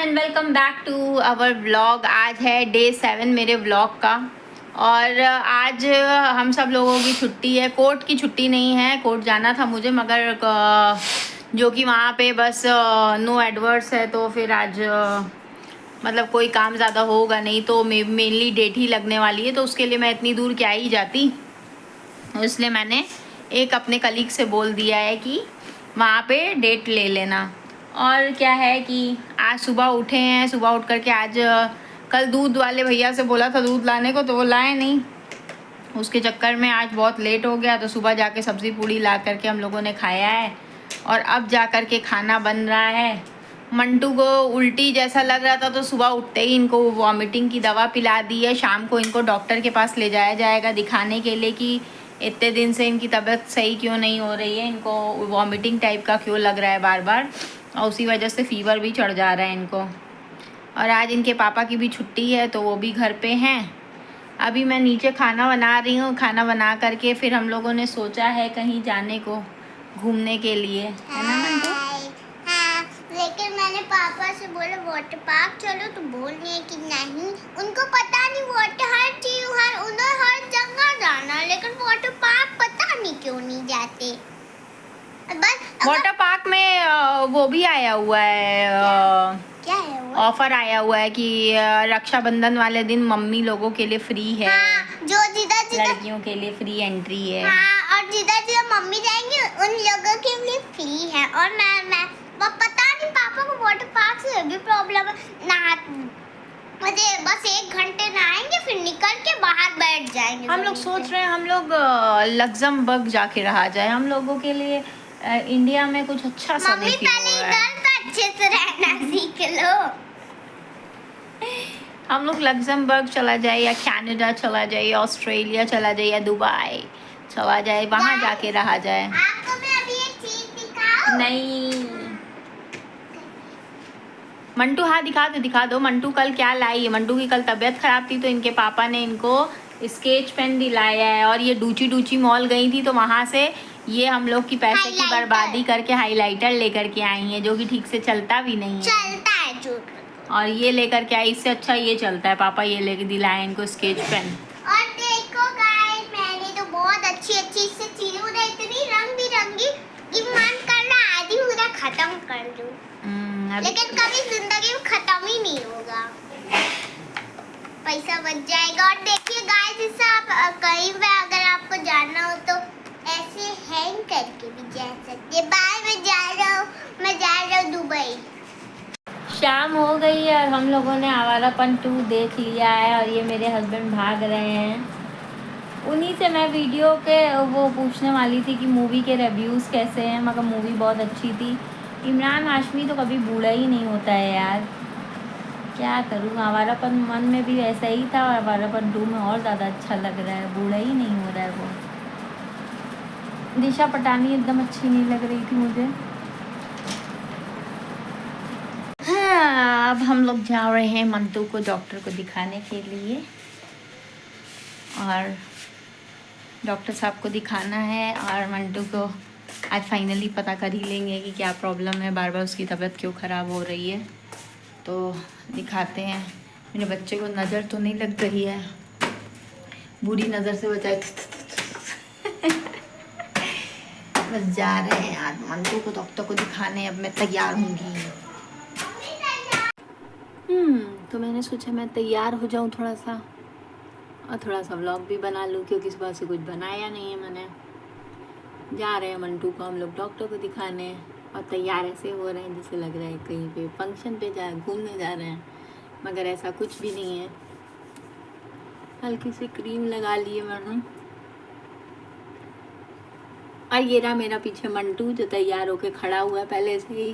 And welcome back to our vlog. आज है day 7 मेरे व्लॉग का और आज हम सब लोगों की छुट्टी है। कोर्ट की छुट्टी नहीं है, कोर्ट जाना था मुझे मगर जो कि वहाँ पे बस नो एडवर्स है, तो फिर आज मतलब कोई काम ज़्यादा होगा नहीं, तो मेनली डेट ही लगने वाली है, तो उसके लिए मैं इतनी दूर क्या ही जाती। इसलिए मैंने एक अपने कलीग से बोल दिया है कि वहाँ पे डेट ले लेना। और क्या है कि आज सुबह उठे हैं, सुबह उठ करके आज कल दूध वाले भैया से बोला था दूध लाने को, तो वो लाए नहीं। उसके चक्कर में आज बहुत लेट हो गया, तो सुबह जाके सब्ज़ी पूड़ी ला करके हम लोगों ने खाया है और अब जा कर के खाना बन रहा है। मंटू को उल्टी जैसा लग रहा था, तो सुबह उठते ही इनको वॉमिटिंग की दवा पिला दी है। शाम को इनको डॉक्टर के पास ले जाया जाएगा दिखाने के लिए कि इतने दिन से इनकी तबीयत सही क्यों नहीं हो रही है, इनको वॉमिटिंग टाइप का क्यों लग रहा है बार बार, और उसी वजह से फ़ीवर भी चढ़ जा रहा है इनको। और आज इनके पापा की भी छुट्टी है, तो वो भी घर पे हैं। अभी मैं नीचे खाना बना रही हूँ, खाना बना करके फिर हम लोगों ने सोचा है कहीं जाने को घूमने के लिए, है ना मंटू? हाँ, लेकिन मैंने पापा से बोला वाटर पार्क चलो, तो बोल रही है कि नहीं, उनको पता नहीं वाटर हर चीज उन्हें हर जगह जाना, लेकिन वाटर पार्क पता नहीं क्यों नहीं जाते। बस वाटर पार्क में वो भी आया हुआ है, क्या है वो? ऑफर आया हुआ है कि रक्षाबंधन वाले दिन मम्मी लोगों के लिए फ्री है। हाँ, जो जिधर लड़कियों के लिए फ्री एंट्री है। हाँ, और जिधर मम्मी जाएंगे उन लोगों के लिए फ्री है। और मैं वो पता नहीं पापा को वाटर पार्क से भी प्रॉब्लम है ना, मुझे बस 1 घंटे नहाएंगे फिर निकल के बाहर बैठ जाएंगे। हम लोग सोच रहे हैं हम लोग लग्जमबर्ग जाके रहा जाए, हम लोगों के लिए इंडिया में कुछ अच्छा सा मम्मी नहीं फील पहले हो रहा है। इधर तो अच्छे से रहना सीख लो। हम लोग लग्जमबर्ग चला जाए या कनाडा चला जाए या ऑस्ट्रेलिया चला जाए या दुबई चला जाए, वहाँ जाके रहा जाए। आपको मैं अभी एक चीज दिखाऊं? नहीं मंटू, हाँ दिखा दो। मंटू कल क्या लाई है? मंटू की कल तबीयत खराब थी, तो इनके पापा ने इनको स्केच पेन दिलाया है, और ये डूची मॉल गई थी, तो वहाँ से ये हम लोग की पैसे की बर्बादी करके हाइलाइटर लेकर के आई हैं, जो कि ठीक से चलता भी नहीं है। चलता है झूठ। और ये लेकर के आई, इससे अच्छा ये चलता है। पापा ये लेके दिलाए इनको स्केच पेन। और देखो गाइस, मैंने तो बहुत अच्छी से चीजें उधर इतनी रंग बिरंगी कि मन कर रहा आज ही पूरा खत्म कर दूं, लेकिन कभी जिंदगी में खत्म ही नहीं होगा, पैसा बच जाएगा। और देखिए गाइस, इससे आप कहीं पे अगर आपको जाना हो तो ऐसे हैंग करके भी जा सकते। बाय, मैं जा रहा हूँ दुबई। शाम हो गई है और हम लोगों ने आवारापन 2 देख लिया है, और ये मेरे हस्बैंड भाग रहे हैं। उन्हीं से मैं वीडियो के वो पूछने वाली थी कि मूवी के रिव्यूज़ कैसे हैं, मगर मूवी बहुत अच्छी थी। इमरान हाशमी तो कभी बूढ़ा ही नहीं होता है यार, क्या करूँ। आवारापन 1 में भी ऐसा ही था, और आवारापन 2 में और ज़्यादा अच्छा लग रहा है, बूढ़ा ही नहीं हो रहा है वो। दिशा पटानी एकदम अच्छी नहीं लग रही थी मुझे। हाँ, अब हम लोग जा रहे हैं मंटू को डॉक्टर को दिखाने के लिए, और डॉक्टर साहब को दिखाना है, और मंटू को आज फाइनली पता कर ही लेंगे कि क्या प्रॉब्लम है, बार बार उसकी तबीयत क्यों ख़राब हो रही है। तो दिखाते हैं। मेरे बच्चे को नज़र तो नहीं लग रही है, बुरी नज़र से बचाए। बस जा रहे हैं आज मंटू को डॉक्टर को दिखाने। अब मैं तैयार होंगी। तो मैंने सोचा मैं तैयार हो जाऊँ थोड़ा सा, और थोड़ा सा व्लॉग भी बना लूँ, क्योंकि सुबह से कुछ बनाया नहीं है मैंने। जा रहे हैं मंटू को हम लोग डॉक्टर को दिखाने, और तैयार ऐसे हो रहे हैं जैसे लग रहा है कहीं पे फंक्शन पे घूमने जा रहे हैं, मगर ऐसा कुछ भी नहीं है। हल्की सी क्रीम लगा लिए मैंने, और ये रहा मेरा पीछे मंटू जो तैयार होके खड़ा हुआ है पहले से ही।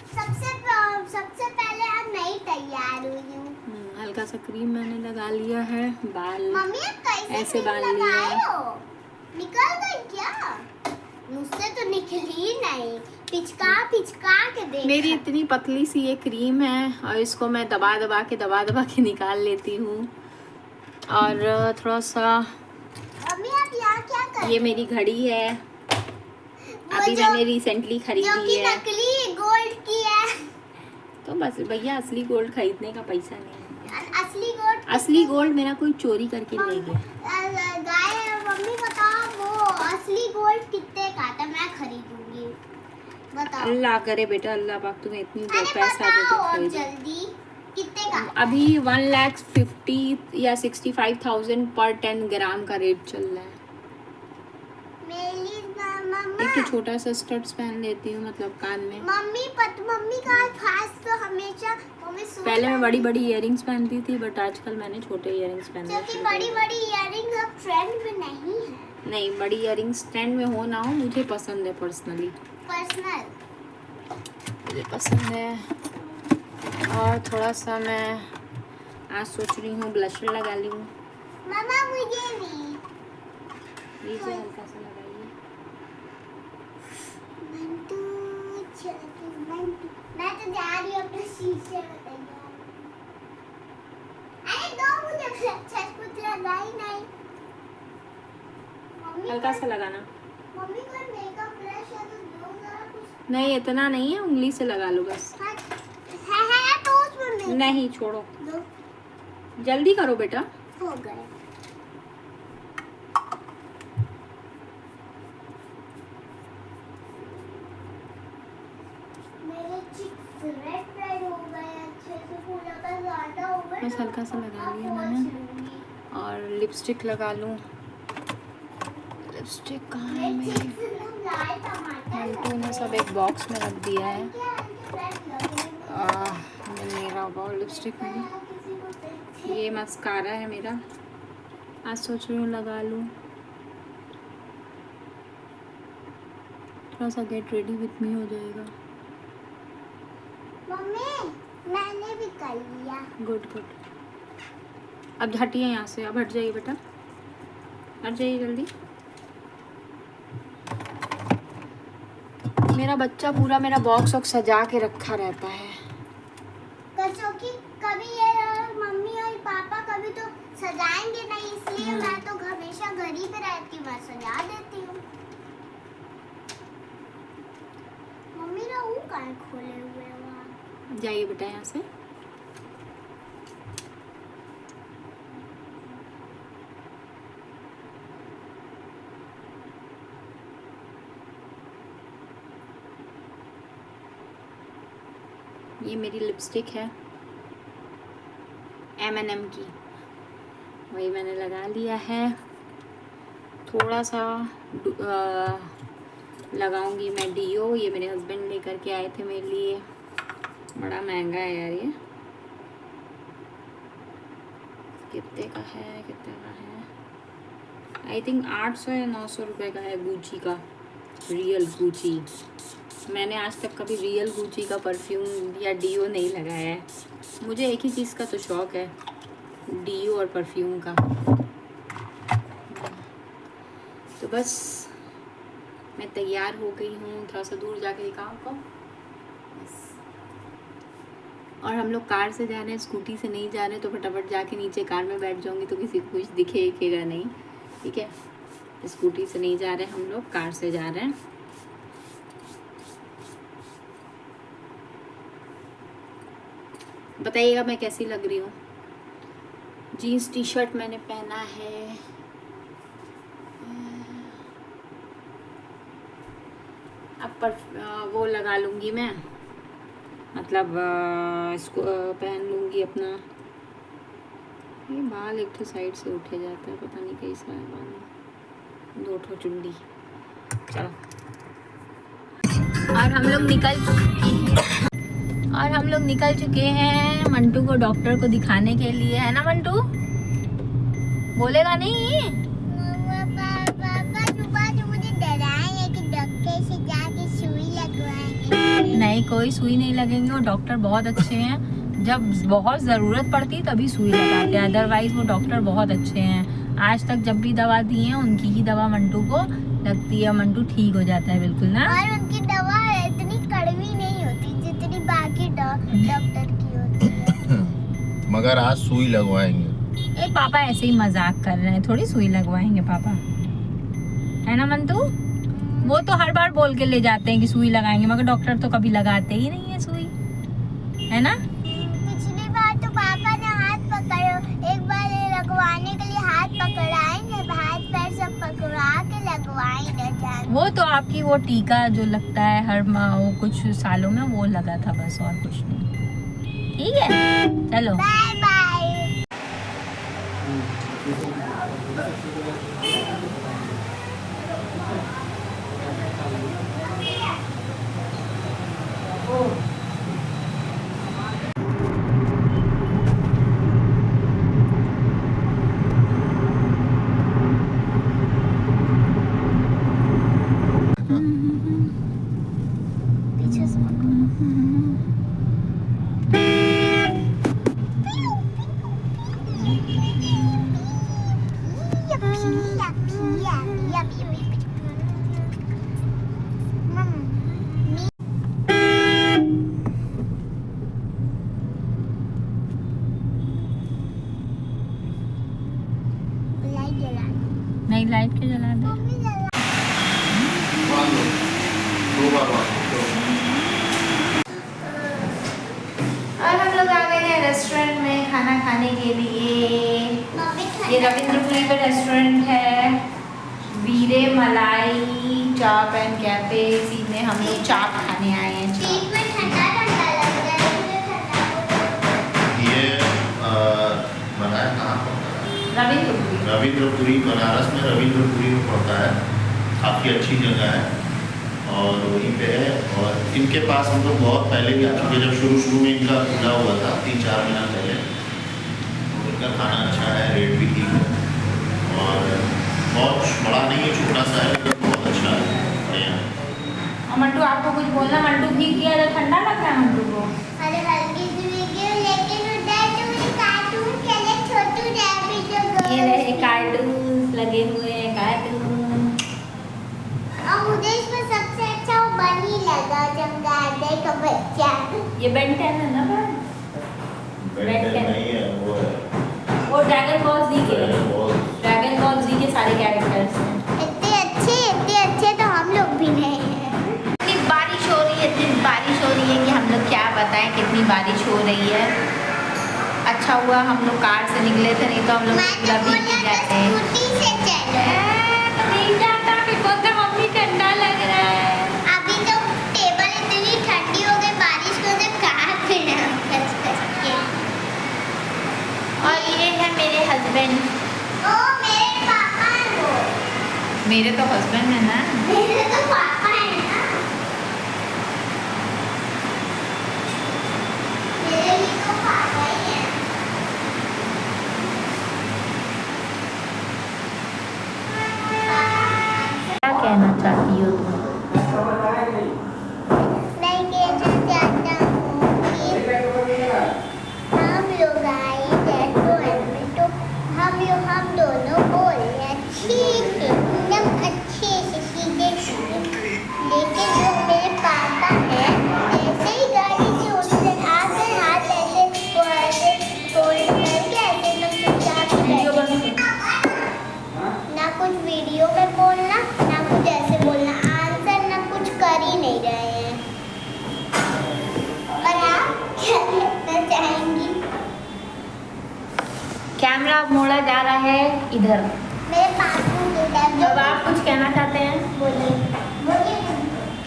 सबसे पहले आज मैं ही तैयार हुई हूँ। हल्का सा क्रीम मैंने लगा लिया है, बाल मम्मी कैसे ऐसे बाल लगाए हो? निकल गई क्या? मुझसे तो निकली ही नहीं, पिचका के देखा। मेरी इतनी पतली सी ये क्रीम है, और इसको मैं दबा दबा के निकाल लेती हूँ। और थोड़ा सा मम्मी आप यहाँ क्या कर रही? ये मेरी घड़ी है, अभी मैंने रिसेंटली खरीदी है, नकली गोल्ड की है। तो बस भैया असली गोल्ड खरीदने का पैसा नहीं है। असली गोल्ड मेरा कोई चोरी करके ले गया। मम्मी बताओ वो असली गोल्ड कितने का था, मैं खरीदूंगी, बताओ। अल्लाह करे बेटा, अल्लाह पाक तुम्हें इतनी पैसा दे बताओ दे। जल्दी कितने का? अभी 1,50,000 या 65,000 पर 10 ग्राम का रेट चल रहा है। मम्मा एक तो छोटा सा स्टड्स पहन लेती हूँ, मतलब कान में। मम्मी का खास तो हमेशा मम्मी पहले मैं बड़ी बड़ी इयररिंग्स पहनती थी, बट आजकल मैंने छोटे इयररिंग्स पहनना क्योंकि शुरू बड़ी बड़ी इयररिंग्स अब ट्रेंड में नहीं है। नहीं, बड़ी इयररिंग्स ट्रेंड में हो ना हो, मुझे पसंद है पर्सनली। मुझे पसंद है। और थोड़ा सा मैं आज सोच रही हूँ ब्लशर लगा लूँ। मम्मा मुझे नहीं, लीजिए हल्का सा लगाइए। मैं तो जा रही हूँ अपने शीशे में तैयार। अरे दो मुझे छत कुछ लगाई नहीं। हल्का सा लगाना। मम्मी कोई मेकअप ब्रश है तो दो जरा कुछ। नहीं, इतना नहीं है, उंगली से लगा लो बस। है तो उसमें नहीं, छोड़ो, दो जल्दी करो बेटा। हो गए। मेरे चिक्स रेड हो गए अच्छे से, पूरा का ज्यादा हो गया। बस हल्का सा लगा लिया मैंने। और लिपस्टिक लगा लूँ। लिपस्टिक कहाँ है मेरी? मंटू ने सब एक बॉक्स में रख दिया है। मेरा वो लिपस्टिक मेरी, ये मस्कारा है मेरा। आज सोच रही हूँ लगा लूँ। थोड़ा सा गेट रेडी विथ मी हो जाएगा। मम्मी मैंने भी कर लिया। Good good. अब हटिए यहाँ से, अब हट जाइए बेटा, हट जाइए जल्दी। मेरा बच्चा पूरा मेरा बॉक्स वॉक्स सजा के रखा रहता है। क्योंकि कभी ये मम्मी और पापा कभी तो सजाएंगे नहीं, इसलिए मैं तो हमेशा घर ही पे रहती हूँ, मैं सजा देती हूँ। मम्मी ना वो काहे खोले हुए हैं वहाँ? जाइए बेटा यहाँ से। ये मेरी लिपस्टिक है M&M की, वही मैंने लगा लिया है। थोड़ा सा लगाऊंगी मैं डियो। ये मेरे हस्बैंड लेकर के आए थे मेरे लिए, बड़ा महंगा है यार ये। कितने का है, कितने का है? आई थिंक 800 या 900 रुपये का है, गुची का, रियल गुची। मैंने आज तक कभी रियल गुची का परफ्यूम या डियो नहीं लगाया है। मुझे एक ही चीज़ का तो शौक़ है, डियो और परफ्यूम का। तो बस मैं तैयार हो गई हूँ, थोड़ा सा दूर जाके दिखाऊँ आपको। और हम लोग कार से जा रहे हैं, स्कूटी से नहीं जा रहे हैं, तो फटाफट जाके नीचे कार में बैठ जाऊँगी तो किसी को कुछ दिखेगा नहीं, ठीक है। स्कूटी से नहीं जा रहे हैं हम लोग, कार से जा रहे हैं। बताइएगा मैं कैसी लग रही हूँ। जीन्स टी शर्ट मैंने पहना है। अब पर वो लगा लूँगी मैं, मतलब इसको पहन लूँगी अपना। ये बाल एक तो साइड से उठे जाता है, पता नहीं कैसा है बाल। 2 ठो चुंडी। चलो, और हम लोग निकल चुके हैं मंटू को डॉक्टर को दिखाने के लिए, है ना मंटू? बोलेगा नहीं? पापा सुबह मुझे डराए कि डॉक्टर से जाके सुई लगवाएंगे। नहीं, कोई सुई नहीं लगेंगे, वो डॉक्टर बहुत अच्छे हैं। जब बहुत ज़रूरत पड़ती तभी सुई लगाते हैं, अदरवाइज वो डॉक्टर बहुत अच्छे हैं। आज तक जब भी दवा दी है उनकी ही दवा मंटू को लगती है, मंटू ठीक हो जाता है बिल्कुल ना। और उनकी दवा इतनी कड़वी नहीं होती जितनी बाकी डॉक्टर की होती है। मगर आज सुई लगवाएंगे। ए पापा ऐसे ही मजाक कर रहे हैं, थोड़ी सुई लगवाएंगे पापा, है ना मंटू? वो तो हर बार बोल के ले जाते हैं कि सुई लगाएंगे, मगर डॉक्टर तो कभी लगाते ही नहीं है सुई। है ना? पिछली बार तो पापा ने हाथ पकड़ो, एक बार ये लगवाने के लिए हाथ पकड़ाए ना, हाथ पैर सब पकड़ा के लगवाए ना जान। वो तो आपकी वो टीका जो लगता है हर वो कुछ सालों में, वो लगा था बस, और कुछ नहीं। ठीक है, चलो बाय बाय। पीछे से नहीं, लाइट क्यों जला दे? और हम लोग आ गए हैं रेस्टोरेंट में खाना खाने के लिए। ये रविंद्रपुरी पे रेस्टोरेंट है, वीरे मलाई चाप एंड कैफे। इसी में हम लोग चाप खाने आए हैं। पेट में ठंडा ठंडा लग रहा है, मुझे ठंडा। ये बनाया कहाँ पड़ता है? रविंद्रपुरी। रविंद्रपुरी, बनारस में रविंद्रपुरी में पड़ता है। काफ़ी अच्छी जगह है और वहीं पे है। और इनके पास हम लोग बहुत पहले भी आ चुके हैं, जब शुरू में इनका खुला हुआ था 3-4 महीना पहले। तो इनका खाना अच्छा है, रेट भी ठीक है और बहुत बड़ा नहीं है, छोटा सा है, लेकिन बहुत अच्छा है बढ़िया। और मंटू आपको कुछ बोलना? मंटू भीग गया तो ठंडा लग रहा है मंटू को। अरे हल्की सी वीडियो लेकिन उधर तो मेरे कार्टून चले, छोटू रैबिट जो ये रहे कार्टून लगे हुए हैं, कार्टून। और मुझे इसमें सबसे अच्छा वो बनी लगा, चमगादड़ का बच्चा। ये बेंटन है ना? बेंटन नहीं है, वो है वो ड्रैगन बॉल जी के, बहुत ड्रैगन बॉल जी के सारे कैरेक्टर्स हैं। इतने अच्छे तो हम लोग भी नहीं हैं। इतनी बारिश हो रही है, इतनी बारिश हो रही है कि हम लोग क्या बताएं कितनी बारिश हो रही है। अच्छा हुआ हम लोग कार से निकले थे, नहीं तो हम लोग मैं तो लभी बोला था जाते। स्कूटी से चलो। नहीं जाता, बोलते मम्मी ठंडा लग रहा है। अभी तो टेबल इतनी ठंडी हो गई बारिश को, तो कहाँ पे ना कस के। और ये है मेरे हस्बैंड। ओ मेरे पापा हैं वो। मेरे तो हस्बैंड है ना। मेरे तो पापा हैं ना। मेरे भी तो पापा ही हैं। क्या कहना चाहती हो तुम? मैं कहना चाहता हूँ कि हम लोग आए रेस्टोरेंट में, तो हम दोनों बोले अच्छे से, एकदम अच्छे से सीधे सीधे। लेकिन जो मेरे पापा हैं, ऐसे ही गाड़ी से उनसे आकर हाथ ऐसे फोल्ड करके ऐसे एकदम चुपचाप से वीडियो बैठे। बंद। ना कुछ वीडियो में बोलना, ना कुछ ऐसे बोलना, आंसर ना कुछ कर ही नहीं रहे हैं। और आप क्या कहना चाहेंगी? कैमरा मोड़ा जा रहा है इधर। मेरे पापू के टाइम अब आप कुछ कहना चाहते हैं? बोलिए बोलिए।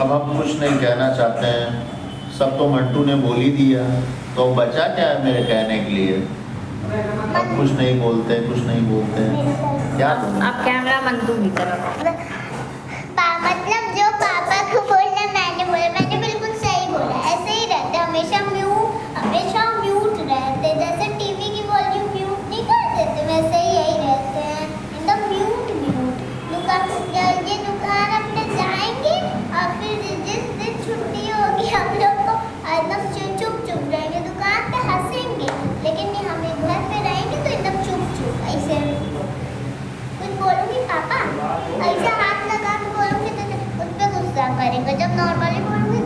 अब हम कुछ नहीं कहना चाहते हैं, सब तो मंटू ने बोल ही दिया, तो बचा क्या है मेरे कहने के लिए? अब कुछ नहीं बोलते, कुछ नहीं बोलते क्या बोलूं? अब कैमरा मंटू की तरफ। मतलब जो पापा को बोलना मैंने बोला, मैंने बिल्कुल सही बोला। ऐसे ही रहते, हमेशा म्यूट रहते, जैसे टीवी की वॉल्यूम म्यूट नहीं कर देते, वैसे ही यही रहते हैं एकदम म्यूट। ये दुकान अपने जाएंगे और फिर जिस दिन छुट्टी होगी हम लोग को एकदम चुप रहेंगे, दुकान पे हंसेंगे, लेकिन नहीं हम घर पे रहेंगे तो एकदम चुप ऐसे। कुछ बोलूँगी पापा, ऐसा हाथ लगा के बोलूँगी तो उस पर गुस्सा करेंगे, जब नॉर्मली बोलूँगी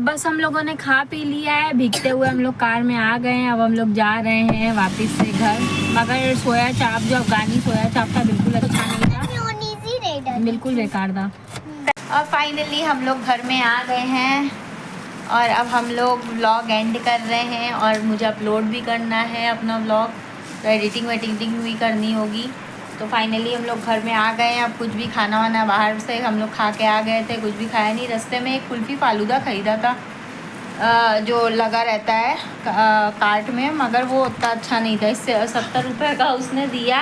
बस हम लोगों ने खा पी लिया है, भीगते हुए हम लोग कार में आ गए हैं। अब हम लोग जा रहे हैं वापस से घर। मगर सोया चाप जो अफगानी सोया चाप था बिल्कुल अच्छा नहीं था, बिल्कुल बेकार था। और फाइनली हम लोग घर में आ गए हैं और अब हम लोग व्लॉग एंड कर रहे हैं और मुझे अपलोड भी करना है अपना व्लॉग, तो एडिटिंग वेडिटिंग भी करनी होगी। तो फाइनली हम लोग घर में आ गए हैं। अब कुछ भी खाना वाना बाहर से हम लोग खा के आ गए थे, कुछ भी खाया नहीं। रास्ते में एक कुल्फ़ी फालूदा ख़रीदा था जो लगा रहता है कार्ट में, मगर वो उतना अच्छा नहीं था। इससे 70 रुपये का उसने दिया।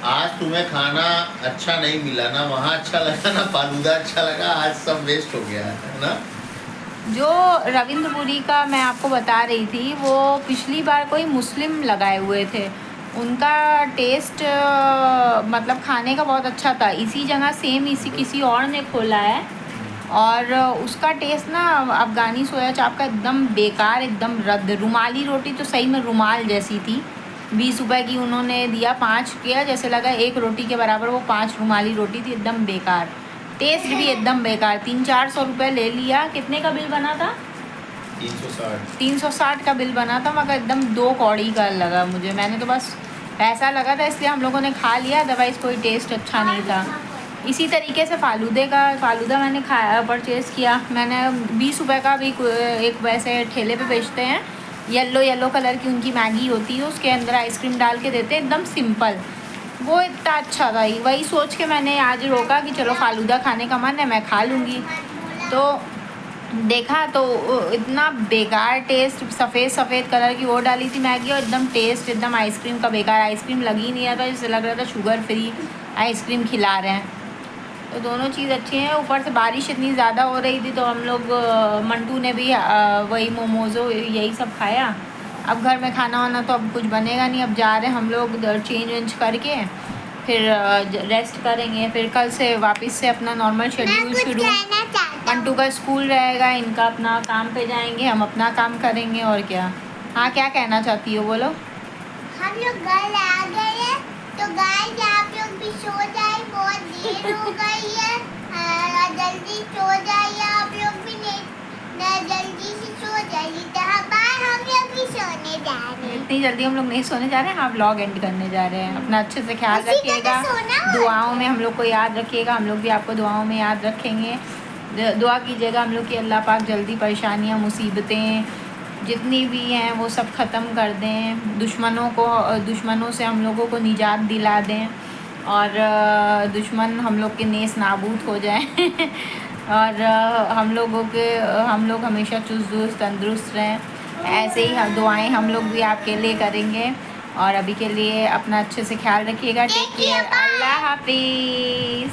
आज तुम्हें खाना अच्छा नहीं मिला ना, वहाँ अच्छा लगा ना, फालूदा अच्छा लगा, आज सब वेस्ट हो गया है ना। जो रविंद्रपुरी का मैं आपको बता रही थी, वो पिछली बार कोई मुस्लिम लगाए हुए थे, उनका टेस्ट मतलब खाने का बहुत अच्छा था। इसी जगह सेम इसी किसी और ने खोला है और उसका टेस्ट ना अफगानी सोया चाप का एकदम बेकार, एकदम रद्द। रुमाली रोटी तो सही में रुमाल जैसी थी। 20 रुपये की उन्होंने दिया, 5 किया, जैसे लगा 1 रोटी के बराबर वो 5 रुमाली रोटी थी। एकदम बेकार, टेस्ट भी एकदम बेकार। 300-400 रुपये ले लिया। कितने का बिल बना था? 360 का बिल बना था, मगर एकदम 2 कौड़ी का लगा मुझे। मैंने तो बस पैसा लगा था इसलिए हम लोगों ने खा लिया, अदरवाइज़ कोई टेस्ट अच्छा नहीं था। इसी तरीके से फालूदा मैंने खाया, परचेज़ किया मैंने। 20 रुपये का भी एक वैसे ठेले पे बेचते हैं, येलो कलर की उनकी मैगी होती है, उसके अंदर आइसक्रीम डाल के देते हैं, एकदम सिंपल। वो इतना अच्छा था, वही सोच के मैंने आज रोका कि चलो फालूदा खाने का मन है, मैं खा लूँगी। तो देखा तो इतना बेकार टेस्ट, सफ़ेद कलर की वो डाली थी मैगी और एकदम टेस्ट एकदम आइसक्रीम का बेकार। आइसक्रीम लग ही नहीं रहा था, जैसे लग रहा था शुगर फ्री आइसक्रीम खिला रहे हैं। तो दोनों चीज़ अच्छी हैं। ऊपर से बारिश इतनी ज़्यादा हो रही थी तो हम लोग मंटू ने भी वही मोमोज़ो यही सब खाया। अब घर में खाना वाना तो अब कुछ बनेगा नहीं। अब जा रहे हैं हम लोग चेंज वेंज करके, फिर रेस्ट करेंगे, फिर कल से वापस से अपना नॉर्मल शेड्यूल शुरू। मंटू का स्कूल रहेगा, इनका अपना काम पे जाएंगे, हम अपना काम करेंगे और क्या। हाँ, क्या कहना चाहती हो, बोलो। हम लोग घर आ गए हैं, तो गाइस आप लोग भी सो जाए, बहुत देर हो गई है। जल्दी सो जाइए आप लोग भी, नहीं जल्दी से सो जाइए। बाय, हम लोग भी सोने जा रहे हैं। इतनी जल्दी हम लोग नहीं सोने जा रहे हैं, हाँ व्लॉग एंड करने जा रहे हैं। अपना अच्छे से ख्याल रखिएगा, दुआओं में हम लोग को याद रखिएगा, हम लोग भी आपको दुआओं में याद रखेंगे। दुआ कीजिएगा हम लोग की अल्लाह पाक जल्दी परेशानियाँ मुसीबतें जितनी भी हैं वो सब ख़त्म कर दें, दुश्मनों से हम लोगों को निजात दिला दें और दुश्मन हम लोग के नेस नाबूद हो जाए और हम लोग हमेशा चुस्त तंदुरुस्त रहें। ऐसे ही दुआएं हम लोग भी आपके लिए करेंगे। और अभी के लिए अपना अच्छे से ख्याल रखिएगा। टेक केयर, अल्लाह हाफिज़।